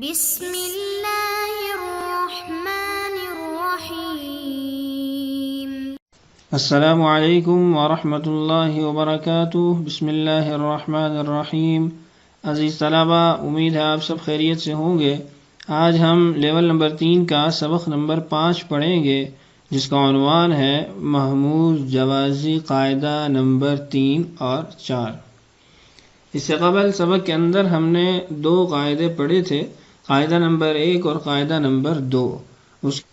بسم اللہ الرحمن الرحیم۔ السلام علیکم ورحمۃ اللہ وبرکاتہ۔ بسم اللہ الرحمن الرحیم۔ عزیز طلبہ، امید ہے آپ سب خیریت سے ہوں گے۔ آج ہم لیول نمبر 3 کا سبق نمبر 5 پڑھیں گے، جس کا عنوان ہے محمود جوازی قاعدہ نمبر 3 اور 4۔ اس سے قبل سبق کے اندر ہم نے 2 قاعدے پڑھے تھے، قاعدہ نمبر 1 اور قاعدہ نمبر 2۔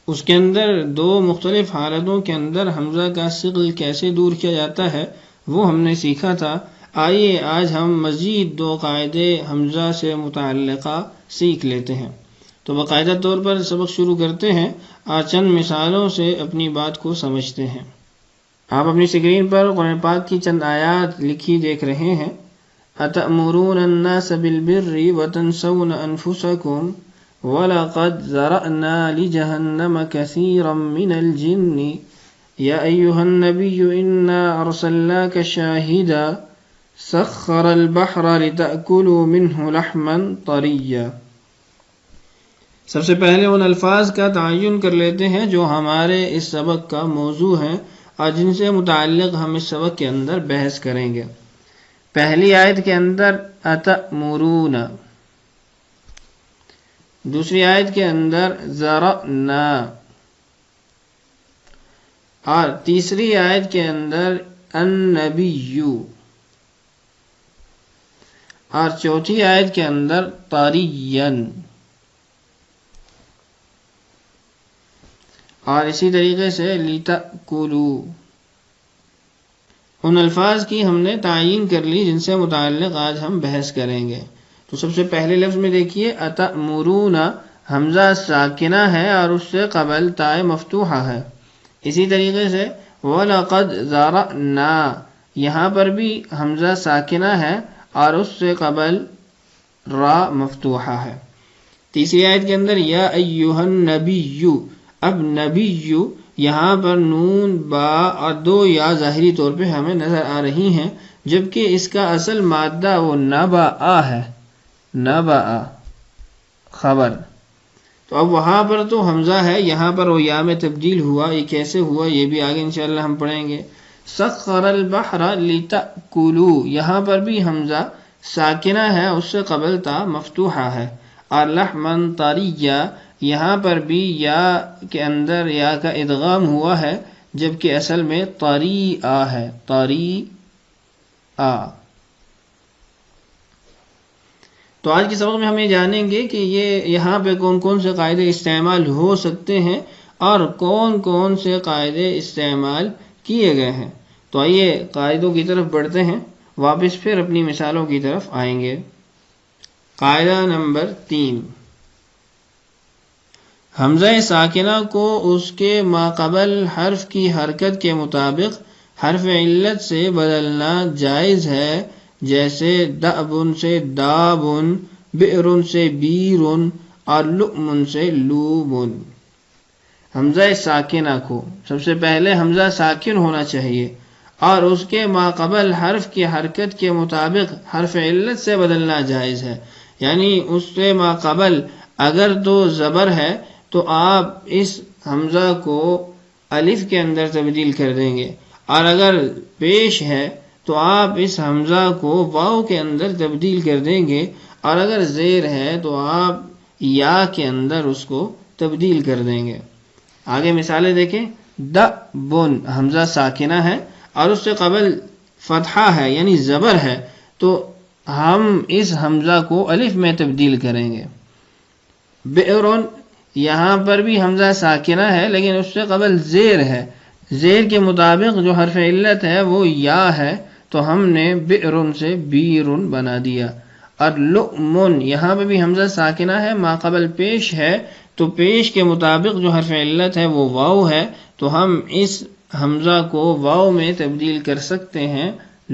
اس کے اندر 2 مختلف حالتوں کے اندر حمزہ کا ثقل کیسے دور کیا جاتا ہے وہ ہم نے سیکھا تھا۔ آئیے آج ہم مزید 2 قاعدے حمزہ سے متعلقہ سیکھ لیتے ہیں۔ تو باقاعدہ طور پر سبق شروع کرتے ہیں اور چند مثالوں سے اپنی بات کو سمجھتے ہیں۔ آپ اپنی اسکرین پر قرآن پاک کی چند آیات لکھی دیکھ رہے ہیں۔ أَتَأْمُرُونَ النَّاسَ بِالْبِرِّ وَتَنْسَوْنَ أَنفُسَكُمْ وَلَقَدْ ذَرَأْنَا لِجَهَنَّمَ كَثِيرًا مِنَ الْجِنِّ يَا أَيُّهَا النَّبِيُّ إِنَّا أَرْسَلْنَاكَ شَاهِدًا سَخَّرَ الْبَحْرَ لِتَأْكُلُوا مِنْهُ لَحْمًا طَرِيًّا۔ سب سے پہلے ان الفاظ کا تعین کر لیتے ہیں جو ہمارے اس سبق کا موضوع ہیں اور جن سے متعلق ہم اس سبق کے اندر بحث کریں گے۔ پہلی آیت کے اندر اتأمرون، دوسری آیت کے اندر ذرأنا، اور تیسری آیت کے اندر النبی، اور چوتھی آیت کے اندر طریا، اور اسی طریقے سے لتأکلوا۔ ان الفاظ کی ہم نے تعین کر لی جن سے متعلق آج ہم بحث کریں گے۔ تو سب سے پہلے لفظ میں دیکھیے اتأمرون، حمزہ ساکنہ ہے اور اس سے قبل تاء مفتوحہ ہے۔ اسی طریقے سے وَلَقَدْ ذَرَأْنَا، یہاں پر بھی حمزہ ساکنہ ہے اور اس سے قبل را مفتوحہ ہے۔ تیسری آیت کے اندر یا ایھا النبی، اب نبی یہاں پر نون با اور 2 یا ظاہری طور پہ ہمیں نظر آ رہی ہیں، جبکہ اس کا اصل مادہ وہ نبأ ہے، نبأ خبر۔ تو اب وہاں پر تو حمزہ ہے، یہاں پر وہ یا میں تبدیل ہوا، یہ کیسے ہوا یہ بھی آگے انشاءاللہ ہم پڑھیں گے۔ سخر البحر لتأکلوا، یہاں پر بھی حمزہ ساکنہ ہے، اس سے قبل تا مفتوحہ ہے، اور لحما طریا، یہاں پر بھی یا کے اندر یا کا ادغام ہوا ہے، جبکہ اصل میں طریٰ ہے، طریٰ۔ تو آج کے سبق میں ہم یہ جانیں گے کہ یہاں پہ کون کون سے قاعدے استعمال ہو سکتے ہیں اور کون کون سے قاعدے استعمال کیے گئے ہیں۔ تو آئیے قاعدوں کی طرف بڑھتے ہیں، واپس پھر اپنی مثالوں کی طرف آئیں گے۔ قاعدہ نمبر 3، حمزہ ساکنہ کو اس کے ماقبل حرف کی حرکت کے مطابق حرف علت سے بدلنا جائز ہے، جیسے دأبن سے دابن، بئرن سے بیرن، اور لؤمن سے لوبن۔ حمزہ ساکنہ کو سب سے پہلے حمزہ ساکن ہونا چاہیے اور اس کے ماقبل حرف کی حرکت کے مطابق حرف علت سے بدلنا جائز ہے، یعنی اس سے ماقبل اگر تو زبر ہے تو آپ اس حمزہ کو الف کے اندر تبدیل کر دیں گے، اور اگر پیش ہے تو آپ اس حمزہ کو واو کے اندر تبدیل کر دیں گے، اور اگر زیر ہے تو آپ یا کے اندر اس کو تبدیل کر دیں گے۔ آگے مثالیں دیکھیں۔ دأبن، حمزہ ساکنہ ہے اور اس سے قبل فتحہ ہے یعنی زبر ہے، تو ہم اس حمزہ کو الف میں تبدیل کریں گے۔ بئرن، یہاں پر بھی حمزہ ساکنہ ہے لیکن اس سے قبل زیر ہے، زیر کے مطابق جو حرف علت ہے وہ یا ہے، تو ہم نے بئرن سے بیرن بنا دیا۔ اور لؤمن، یہاں پہ بھی حمزہ ساکنہ ہے، ماقبل پیش ہے، تو پیش کے مطابق جو حرف علت ہے وہ واو ہے، تو ہم اس حمزہ کو واو میں تبدیل کر سکتے ہیں،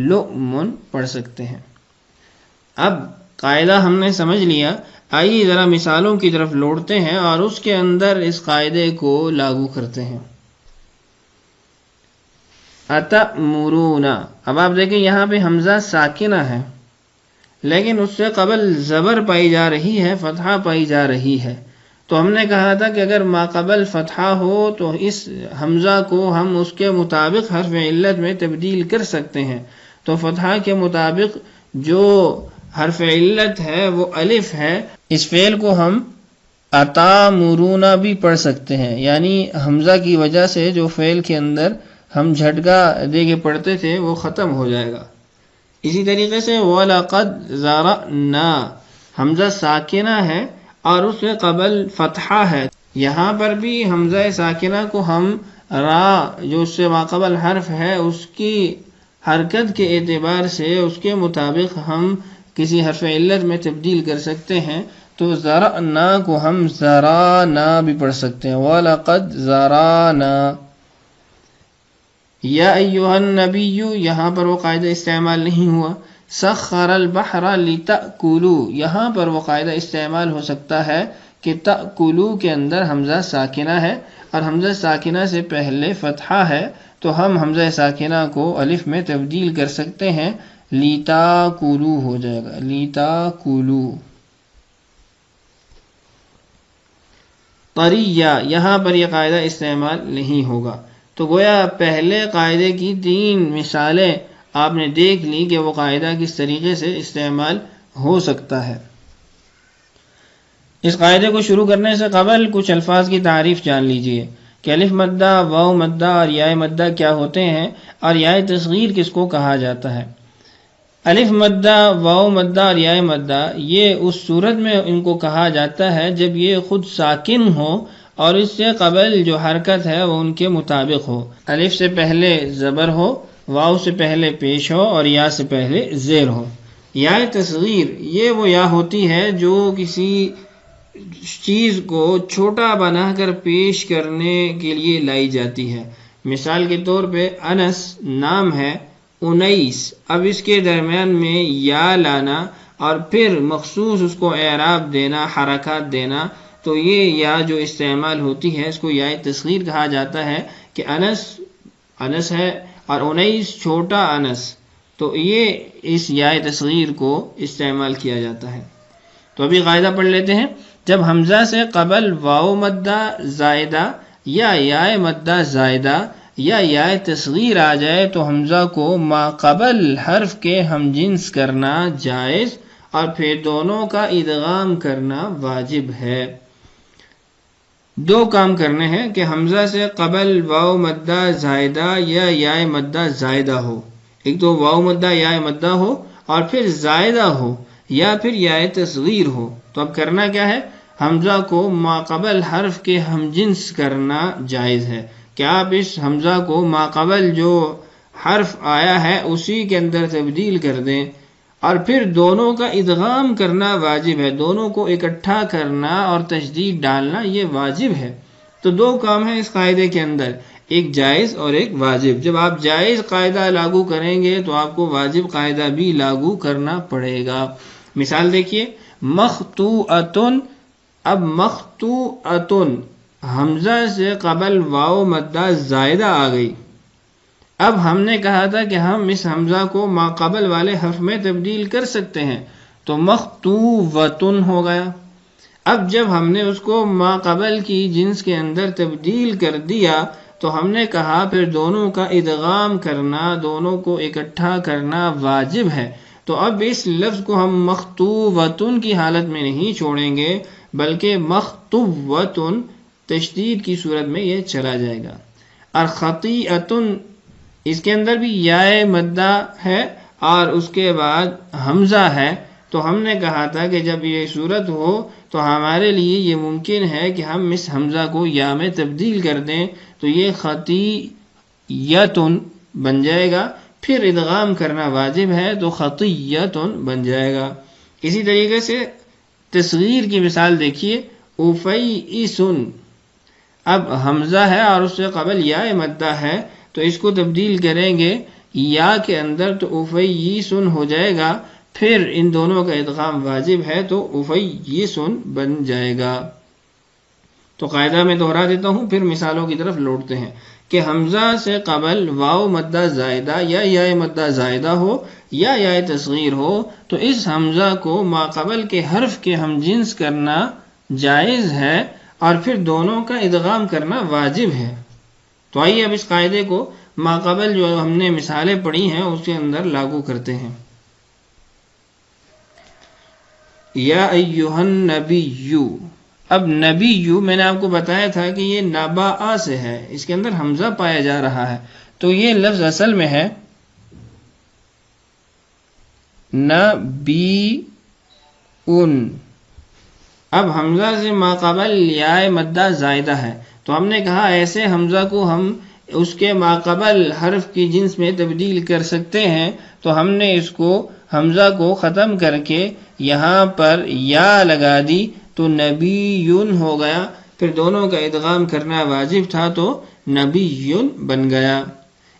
لؤمن پڑھ سکتے ہیں۔ اب قاعدہ ہم نے سمجھ لیا، آئیے ذرا مثالوں کی طرف لوٹتے ہیں اور اس کے اندر اس قاعدے کو لاگو کرتے ہیں۔ اتأمرون، اب آپ دیکھیں یہاں پہ حمزہ ساکنہ ہے لیکن اس سے قبل زبر پائی جا رہی ہے، فتحہ پائی جا رہی ہے. تو ہم نے کہا تھا کہ اگر ما قبل فتحہ ہو تو اس حمزہ کو ہم اس کے مطابق حرف علت میں تبدیل کر سکتے ہیں. تو فتحہ کے مطابق جو حرف علت ہے وہ الف ہے. اس فعل کو ہم اتامرون بھی پڑھ سکتے ہیں، یعنی حمزہ کی وجہ سے جو فعل کے اندر ہم جھٹکا دے کے پڑھتے تھے وہ ختم ہو جائے گا. اسی طریقے سے وَلَقَدْ ذَرَأْنَا حمزہ ساکنہ ہے اور اس سے قبل فتحہ ہے. یہاں پر بھی حمزہ ساکنہ کو ہم را جو اس سے ماقبل حرف ہے اس کی حرکت کے اعتبار سے اس کے مطابق ہم کسی حرف علت میں تبدیل کر سکتے ہیں. تو ذرأنا کو ہم ذرانا بھی پڑھ سکتے ہیں. وَلَقَدْ ذَرَانَا. یا ایھا النبی یہاں پر وہ قاعدہ استعمال نہیں ہوا. سخر البحر لتأکلوا یہاں پر وہ قاعدہ استعمال ہو سکتا ہے کہ تأکلوا کے اندر حمزہ ساکنہ ہے اور حمزہ ساکنہ سے پہلے فتحہ ہے، تو ہم حمزہ ساکنہ کو الف میں تبدیل کر سکتے ہیں. لتاکلوا ہو جائے گا، لتاکلوا. طریہ یہاں پر یہ قاعدہ استعمال نہیں ہوگا. تو گویا پہلے قاعدے کی 3 مثالیں آپ نے دیکھ لی کہ وہ قاعدہ کس طریقے سے استعمال ہو سکتا ہے. اس قاعدے کو شروع کرنے سے قبل کچھ الفاظ کی تعریف جان لیجئے کہ الف مدہ، واو مدہ اور یا مدہ کیا ہوتے ہیں اور یا تصغیر کس کو کہا جاتا ہے. الف مدہ، واو مدہ اور یا مدہ یہ اس صورت میں ان کو کہا جاتا ہے جب یہ خود ساکن ہو اور اس سے قبل جو حرکت ہے وہ ان کے مطابق ہو. الف سے پہلے زبر ہو، واو سے پہلے پیش ہو اور یا سے پہلے زیر ہو. یا تصغیر یہ وہ یا ہوتی ہے جو کسی چیز کو چھوٹا بنا کر پیش کرنے کے لیے لائی جاتی ہے. مثال کے طور پہ انس نام ہے، انیس، اب اس کے درمیان میں یا لانا اور پھر مخصوص اس کو اعراب دینا، حرکات دینا، تو یہ یا جو استعمال ہوتی ہے اس کو یا تصغیر کہا جاتا ہے کہ انس ہے اور انیس چھوٹا انس، تو یہ اس یا تصغیر کو استعمال کیا جاتا ہے. تو ابھی قاعدہ پڑھ لیتے ہیں. جب حمزہ سے قبل واو مدہ زائدہ یا مدہ زائدہ یا تصغیر آ جائے تو حمزہ کو ما قبل حرف کے ہم جنس کرنا جائز اور پھر دونوں کا ادغام کرنا واجب ہے. 2 کام کرنے ہیں کہ حمزہ سے قبل واو مدہ زائدہ یا مدہ زائدہ ہو. ایک تو واو مدہ یا مدہ ہو اور پھر زائدہ ہو یا پھر یا تصغیر ہو. تو اب کرنا کیا ہے؟ حمزہ کو ما قبل حرف کے ہم جنس کرنا جائز ہے کہ آپ اس حمزہ کو ما قبل جو حرف آیا ہے اسی کے اندر تبدیل کر دیں اور پھر دونوں کا ادغام کرنا واجب ہے. دونوں کو اکٹھا کرنا اور تشدید ڈالنا یہ واجب ہے. تو 2 کام ہیں اس قاعدے کے اندر، ایک جائز اور ایک واجب. جب آپ جائز قاعدہ لاگو کریں گے تو آپ کو واجب قاعدہ بھی لاگو کرنا پڑے گا. مثال دیکھیے، مخطوعتن. اب مخطوعتن حمزہ سے قبل واو مدہ زائدہ آ گئی. اب ہم نے کہا تھا کہ ہم اس حمزہ کو ما قبل والے حرف میں تبدیل کر سکتے ہیں، تو مخطوعتن ہو گیا. اب جب ہم نے اس کو ما قبل کی جنس کے اندر تبدیل کر دیا تو ہم نے کہا پھر دونوں کا ادغام کرنا، دونوں کو اکٹھا کرنا واجب ہے. تو اب اس لفظ کو ہم مخطوعتن کی حالت میں نہیں چھوڑیں گے بلکہ مخطوعتن تشدید کی صورت میں یہ چلا جائے گا. اور خطیئتن اس کے اندر بھی یا مدہ ہے اور اس کے بعد حمزہ ہے. تو ہم نے کہا تھا کہ جب یہ صورت ہو تو ہمارے لیے یہ ممکن ہے کہ ہم اس حمزہ کو یا میں تبدیل کر دیں تو یہ خطیئتن بن جائے گا، پھر ادغام کرنا واجب ہے تو خطیئتن بن جائے گا. اسی طریقے سے تصغیر کی مثال دیکھیے، افیئسن. اب حمزہ ہے اور اس سے قبل یا مدہ ہے تو اس کو تبدیل کریں گے یا کے اندر تو افیئسن ہو جائے گا، پھر ان دونوں کا ادغام واجب ہے تو افیئسن بن جائے گا. تو قاعدہ میں دہرا دیتا ہوں، پھر مثالوں کی طرف لوٹتے ہیں کہ حمزہ سے قبل واو مدہ زائدہ یا یا مدہ زائدہ ہو یا یا تصغیر ہو تو اس حمزہ کو ما قبل کے حرف کے ہم جنس کرنا جائز ہے اور پھر دونوں کا ادغام کرنا واجب ہے۔ تو آئیے اب اس قاعدے کو ما قبل جو ہم نے مثالیں پڑھی ہیں اس کے اندر لاگو کرتے ہیں۔ یا ایہا النبی، اب نبی میں نے آپ کو بتایا تھا کہ یہ نبا سے ہے، اس کے اندر حمزہ پایا جا رہا ہے، تو یہ لفظ اصل میں ہے نبی ان۔ اب حمزہ سے ما قبل یا مدہ زائدہ ہے، تو ہم نے کہا ایسے حمزہ کو ہم اس کے ما قبل حرف کی جنس میں تبدیل کر سکتے ہیں، تو ہم نے اس کو حمزہ کو ختم کر کے یہاں پر یا لگا دی تو نبیون ہو گیا، پھر دونوں کا ادغام کرنا واجب تھا تو نبیون بن گیا۔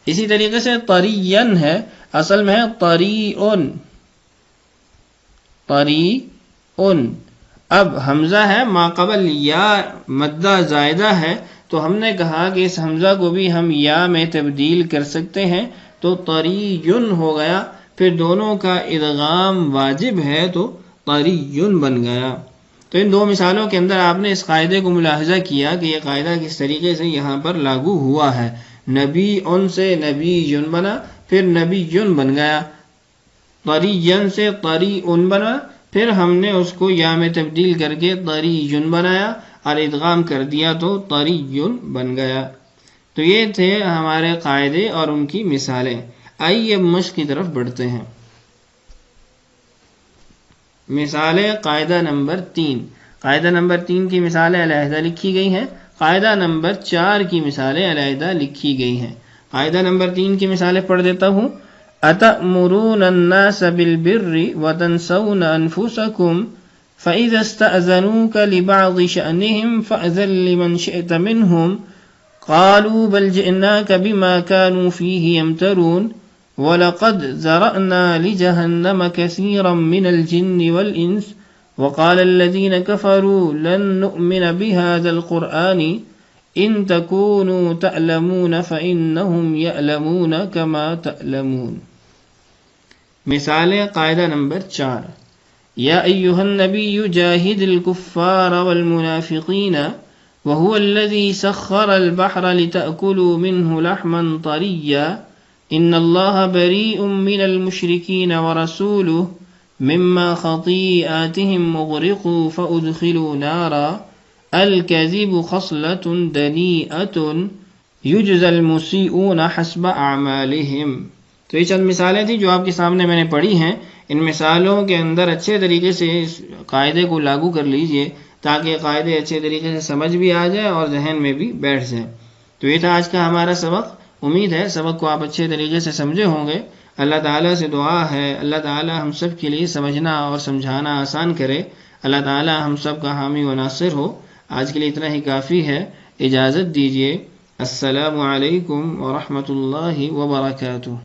اسی طریقے سے طریًّ ہے، اصل میں ہے طریئن، طریئن۔ اب حمزہ ہے ما قبل یا مدہ زائدہ ہے، تو ہم نے کہا کہ اس حمزہ کو بھی ہم یا میں تبدیل کر سکتے ہیں تو طریٌ ہو گیا، پھر دونوں کا ادغام واجب ہے تو طریٌ بن گیا۔ تو ان دو مثالوں کے اندر آپ نے اس قاعدے کو ملاحظہ کیا کہ یہ قاعدہ کس طریقے سے یہاں پر لاگو ہوا ہے۔ نبی ان سے نبی بنا، پھر نبی بن گیا، طریًّ سے طریٌ بنا، پھر ہم نے اس کو یا میں تبدیل کر کے طریٌ بنایا اور ادغام کر دیا تو طریٌ بن گیا۔ تو یہ تھے ہمارے قاعدے اور ان کی مثالیں۔ آئیے اب مشق کی طرف بڑھتے ہیں۔ مثالیں قاعدہ نمبر 3۔ قاعدہ نمبر 3 کی مثالیں علیحدہ لکھی گئی ہیں، قاعدہ نمبر 4 کی مثالیں علیحدہ لکھی گئی ہیں۔ قاعدہ نمبر 3 کی مثالیں پڑھ دیتا ہوں۔ أَتَأْمُرُونَ النَّاسَ بِالْبِرِّ وَتَنْسَوْنَ أَنفُسَكُمْ فَإِذَا اسْتَأْذَنُوكَ لِبَعْضِ شَأْنِهِمْ فَأْذَن لِمَنْ شِئْتَ مِنْهُمْ قَالُوا بَلْ جِئْنَاكَ بِمَا كَانُوا فِيهِ يَمْتَرُونَ وَلَقَدْ ذَرَأْنَا لِجَهَنَّمَ كَثِيرًا مِنَ الْجِنِّ وَالْإِنسِ وَقَالَ الَّذِينَ كَفَرُوا لَن نُّؤْمِنَ بِهَذَا الْقُرْآنِ إِن تَكُونُوا تَعْلَمُونَ فَإِنَّهُمْ يَعْلَمُونَ كَمَا تَعْلَمُونَ۔ مثالیں قاعدہ نمبر 4۔ یا ایہا النبی جاہد الکفار والمنافقین وهو الذي سخر البحر لتأكلوا منه لحما طريا إن الله بريء من المشركين ورسوله مما خطيئاتهم مغرقوا فأدخلوا نارا الكذب خصلة دنيئة يجزى المسيئون حسب أعمالهم۔ تو یہ چند مثالیں تھیں جو آپ کے سامنے میں نے پڑھی ہیں۔ ان مثالوں کے اندر اچھے طریقے سے اس قاعدے کو لاگو کر لیجئے تاکہ قاعدے اچھے طریقے سے سمجھ بھی آ جائے اور ذہن میں بھی بیٹھ جائے۔ تو یہ تھا آج کا ہمارا سبق۔ امید ہے سبق کو آپ اچھے طریقے سے سمجھے ہوں گے۔ اللہ تعالیٰ سے دعا ہے اللہ تعالیٰ ہم سب کے لیے سمجھنا اور سمجھانا آسان کرے۔ اللہ تعالیٰ ہم سب کا حامی و ناصر ہو۔ آج کے لیے اتنا ہی کافی ہے، اجازت دیجیے۔ السلام علیکم ورحمۃ اللہ وبرکاتہ۔